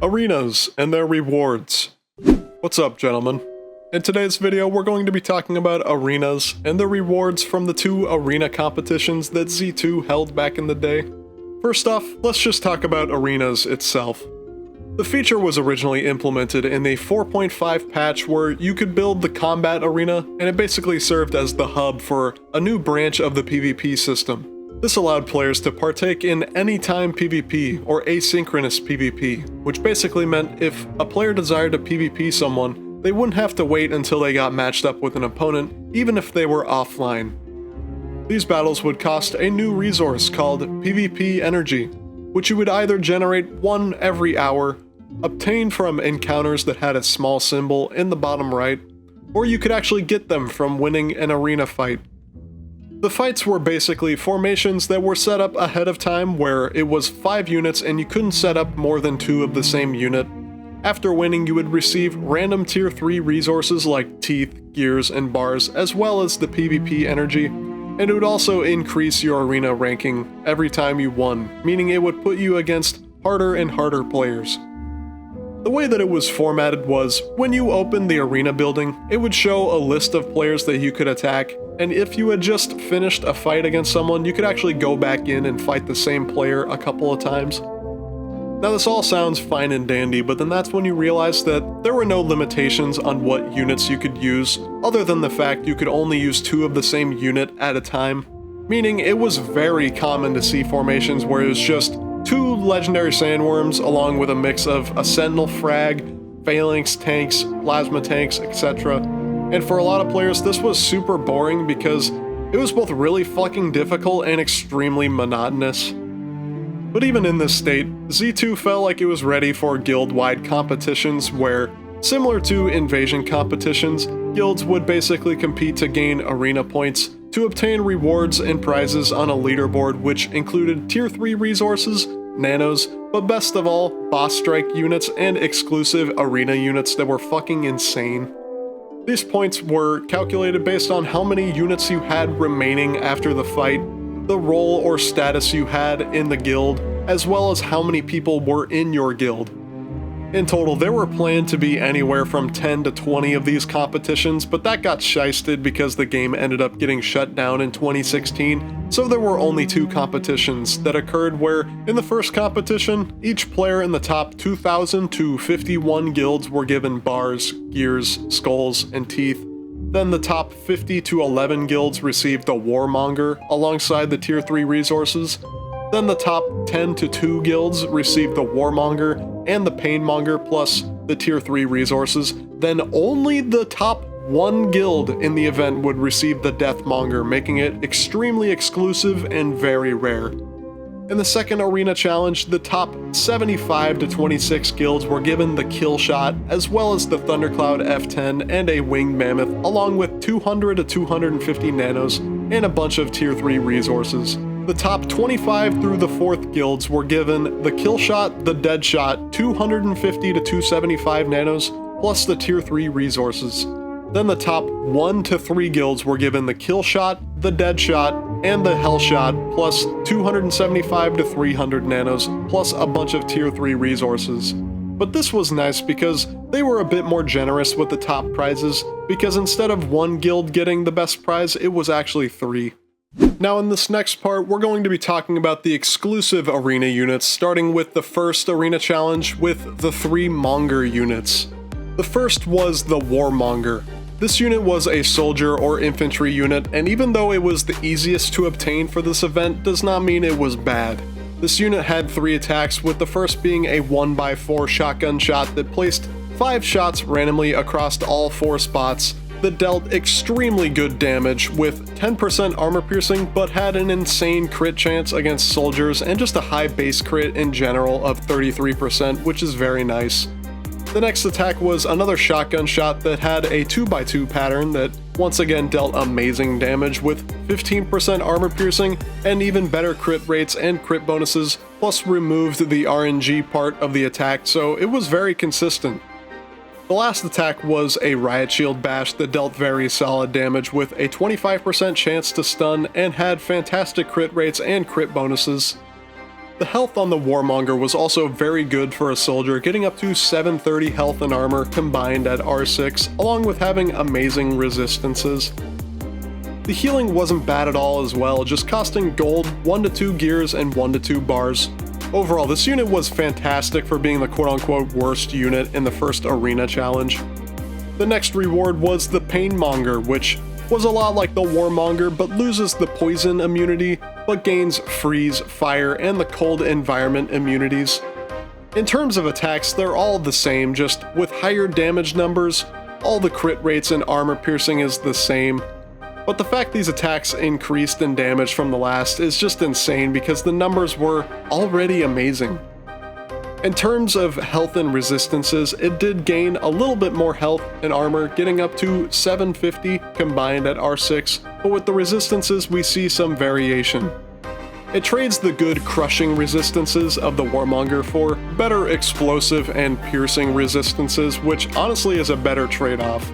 Arenas and their rewards. What's up, gentlemen? In today's video, we're going to be talking about arenas and the rewards from the two arena competitions that Z2 held back in the day. First off, let's just talk about arenas itself. The feature was originally implemented in the 4.5 patch where you could build the combat arena, and it basically served as the hub for a new branch of the PvP system. This allowed players to partake in anytime PvP or asynchronous PvP, which basically meant if a player desired to PvP someone, they wouldn't have to wait until they got matched up with an opponent, even if they were offline. These battles would cost a new resource called PvP Energy, which you would either generate one every hour, obtain from encounters that had a small symbol in the bottom right, or you could actually get them from winning an arena fight. The fights were basically formations that were set up ahead of time where it was 5 units and you couldn't set up more than 2 of the same unit. After winning, you would receive random tier 3 resources like teeth, gears, and bars, as well as the PvP energy, and it would also increase your arena ranking every time you won, meaning it would put you against harder and harder players. The way that it was formatted was, when you opened the arena building, it would show a list of players that you could attack, and if you had just finished a fight against someone, you could actually go back in and fight the same player a couple of times. Now this all sounds fine and dandy, but then that's when you realize that there were no limitations on what units you could use, other than the fact you could only use 2 of the same unit at a time. Meaning it was very common to see formations where it was just 2 legendary sandworms along with a mix of a sentinel frag, phalanx tanks, plasma tanks, etc. And for a lot of players this was super boring because it was both really fucking difficult and extremely monotonous. But even in this state, Z2 felt like it was ready for guild-wide competitions where, similar to invasion competitions, guilds would basically compete to gain arena points to obtain rewards and prizes on a leaderboard which included tier 3 resources, nanos, but best of all, boss strike units and exclusive arena units that were fucking insane. These points were calculated based on how many units you had remaining after the fight, the role or status you had in the guild, as well as how many people were in your guild. In total, there were planned to be anywhere from 10 to 20 of these competitions, but that got shysted because the game ended up getting shut down in 2016, so there were only 2 competitions that occurred where, in the first competition, each player in the top 2,000 to 51 guilds were given bars, gears, skulls, and teeth. Then the top 50 to 11 guilds received the Monger alongside the tier 3 resources. Then the top 10 to 2 guilds received the Monger and the Painmonger plus the tier 3 resources. Then only the top 1 guild in the event would receive the Deathmonger, making it extremely exclusive and very rare. In the second arena challenge, the top 75 to 26 guilds were given the Killshot, as well as the Thundercloud F10 and a Winged Mammoth, along with 200 to 250 nanos and a bunch of tier 3 resources. The top 25 through the 4th guilds were given the Killshot, the Deadshot, 250 to 275 nanos, plus the tier 3 resources. Then the top 1 to 3 guilds were given the Killshot, the Deadshot, and the Hellshot, plus 275 to 300 nanos, plus a bunch of tier 3 resources. But this was nice because they were a bit more generous with the top prizes, because instead of 1 guild getting the best prize, it was actually 3. Now in this next part, we're going to be talking about the exclusive arena units, starting with the first arena challenge with the 3 Monger units. The first was the Warmonger. This unit was a soldier or infantry unit, and even though it was the easiest to obtain for this event, does not mean it was bad. This unit had 3 attacks, with the first being a 1x4 shotgun shot that placed 5 shots randomly across all 4 spots, that dealt extremely good damage with 10% armor piercing, but had an insane crit chance against soldiers and just a high base crit in general of 33%, which is very nice. The next attack was another shotgun shot that had a 2x2 pattern that once again dealt amazing damage with 15% armor piercing and even better crit rates and crit bonuses, plus removed the RNG part of the attack, so it was very consistent. The last attack was a Riot Shield Bash that dealt very solid damage with a 25% chance to stun and had fantastic crit rates and crit bonuses. The health on the Warmonger was also very good for a soldier, getting up to 730 health and armor combined at R6, along with having amazing resistances. The healing wasn't bad at all as well, just costing gold, 1 to 2 gears, and 1 to 2 bars. Overall, this unit was fantastic for being the quote-unquote worst unit in the first arena challenge. The next reward was the Pain Monger, which was a lot like the Warmonger but loses the poison immunity, but gains freeze, fire, and the cold environment immunities. In terms of attacks, they're all the same, just with higher damage numbers. All the crit rates and armor piercing is the same. But the fact these attacks increased in damage from the last is just insane because the numbers were already amazing. In terms of health and resistances, it did gain a little bit more health and armor, getting up to 750 combined at R6, but with the resistances we see some variation. It trades the good crushing resistances of the Warmonger for better explosive and piercing resistances, which honestly is a better trade-off.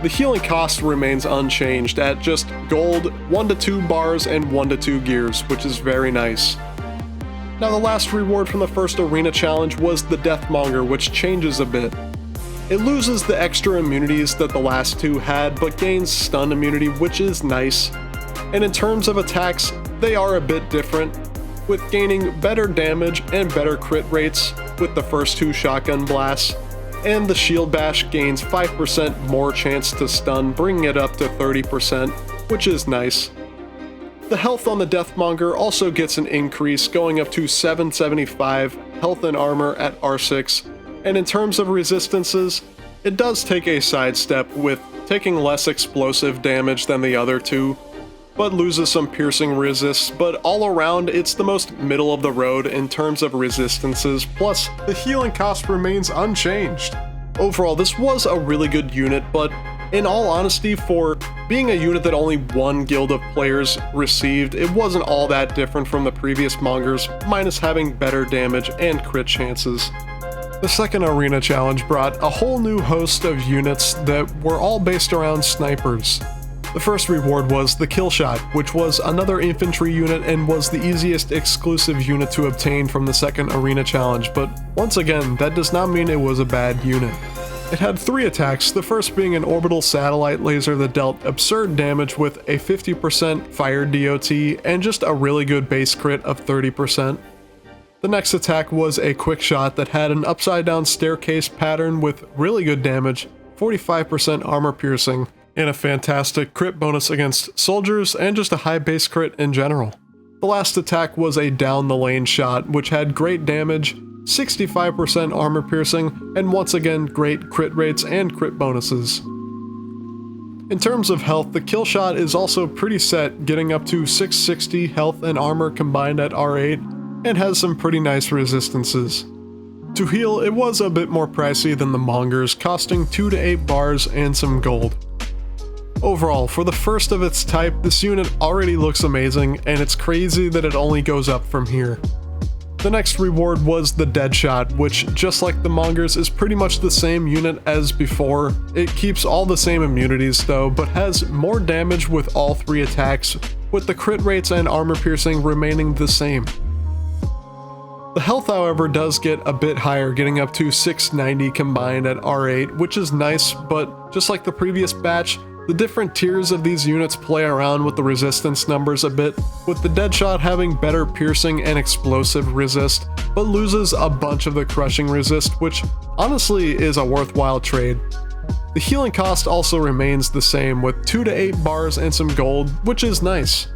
The healing cost remains unchanged at just gold, 1 to 2 bars, and 1 to 2 gears, which is very nice. Now the last reward from the first arena challenge was the Deathmonger, which changes a bit. It loses the extra immunities that the last two had, but gains stun immunity, which is nice. And in terms of attacks, they are a bit different, with gaining better damage and better crit rates with the first two shotgun blasts. And the Shield Bash gains 5% more chance to stun, bringing it up to 30%, which is nice. The health on the Deathmonger also gets an increase, going up to 775 health and armor at R6, and in terms of resistances, it does take a sidestep with taking less explosive damage than the other two, but loses some piercing resists, but all around it's the most middle of the road in terms of resistances, plus the healing cost remains unchanged. Overall, this was a really good unit, but in all honesty, for being a unit that only one guild of players received, it wasn't all that different from the previous Mongers, minus having better damage and crit chances. The second arena challenge brought a whole new host of units that were all based around snipers. The first reward was the Killshot, which was another infantry unit and was the easiest exclusive unit to obtain from the second arena challenge, but once again, that does not mean it was a bad unit. It had 3 attacks, the first being an orbital satellite laser that dealt absurd damage with a 50% fire DOT and just a really good base crit of 30%. The next attack was a quick shot that had an upside down staircase pattern with really good damage, 45% armor piercing, and a fantastic crit bonus against soldiers and just a high base crit in general. The last attack was a down the lane shot, which had great damage, 65% armor piercing, and once again great crit rates and crit bonuses. In terms of health, the Killshot is also pretty set, getting up to 660 health and armor combined at R8, and has some pretty nice resistances. To heal, it was a bit more pricey than the Mongers, costing 2 to 8 bars and some gold. Overall, for the first of its type, this unit already looks amazing, and it's crazy that it only goes up from here. The next reward was the Deadshot, which, just like the Mongers, is pretty much the same unit as before. It keeps all the same immunities though, but has more damage with all 3 attacks, with the crit rates and armor piercing remaining the same. The health, however, does get a bit higher, getting up to 690 combined at R8, which is nice, but just like the previous batch, the different tiers of these units play around with the resistance numbers a bit, with the Deadshot having better piercing and explosive resist, but loses a bunch of the crushing resist, which honestly is a worthwhile trade. The healing cost also remains the same, with 2 to 8 bars and some gold, which is nice.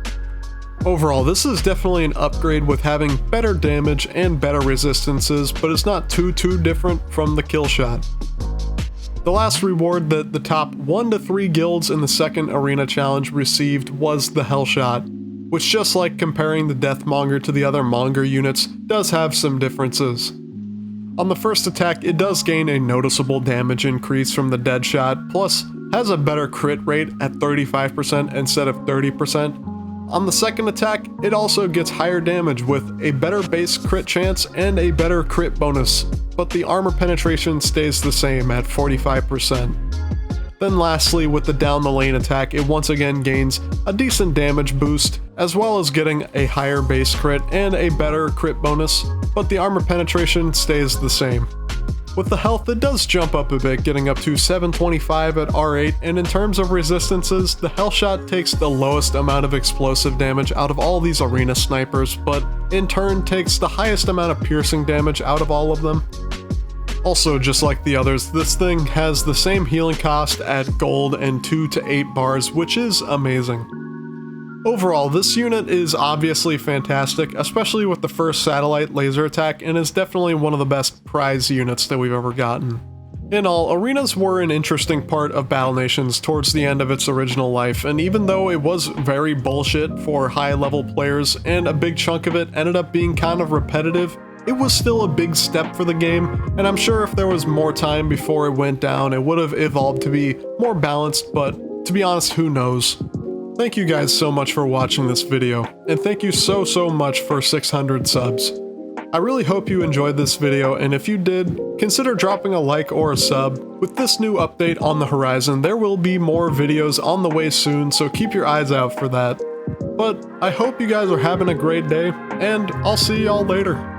Overall, this is definitely an upgrade with having better damage and better resistances, but it's not too different from the Killshot. The last reward that the top 1 to 3 guilds in the second arena challenge received was the Hellshot, which, just like comparing the Deathmonger to the other Monger units, does have some differences. On the first attack, it does gain a noticeable damage increase from the Deadshot, plus has a better crit rate at 35% instead of 30%. On the second attack, it also gets higher damage with a better base crit chance and a better crit bonus, but the armor penetration stays the same at 45%. Then lastly, with the down the lane attack, it once again gains a decent damage boost, as well as getting a higher base crit and a better crit bonus, but the armor penetration stays the same. With the health, it does jump up a bit, getting up to 725 at R8, and in terms of resistances, the Hellshot takes the lowest amount of explosive damage out of all these arena snipers, but in turn takes the highest amount of piercing damage out of all of them. Also, just like the others, this thing has the same healing cost at gold and 2 to 8 bars, which is amazing. Overall, this unit is obviously fantastic, especially with the first satellite laser attack, and is definitely one of the best prize units that we've ever gotten. In all, arenas were an interesting part of Battle Nations towards the end of its original life, and even though it was very bullshit for high-level players, and a big chunk of it ended up being kind of repetitive, it was still a big step for the game, and I'm sure if there was more time before it went down, it would have evolved to be more balanced, but to be honest, who knows? Thank you guys so much for watching this video, and thank you so much for 600 subs. I really hope you enjoyed this video, and if you did, consider dropping a like or a sub. With this new update on the horizon, there will be more videos on the way soon, so keep your eyes out for that. But I hope you guys are having a great day, and I'll see y'all later.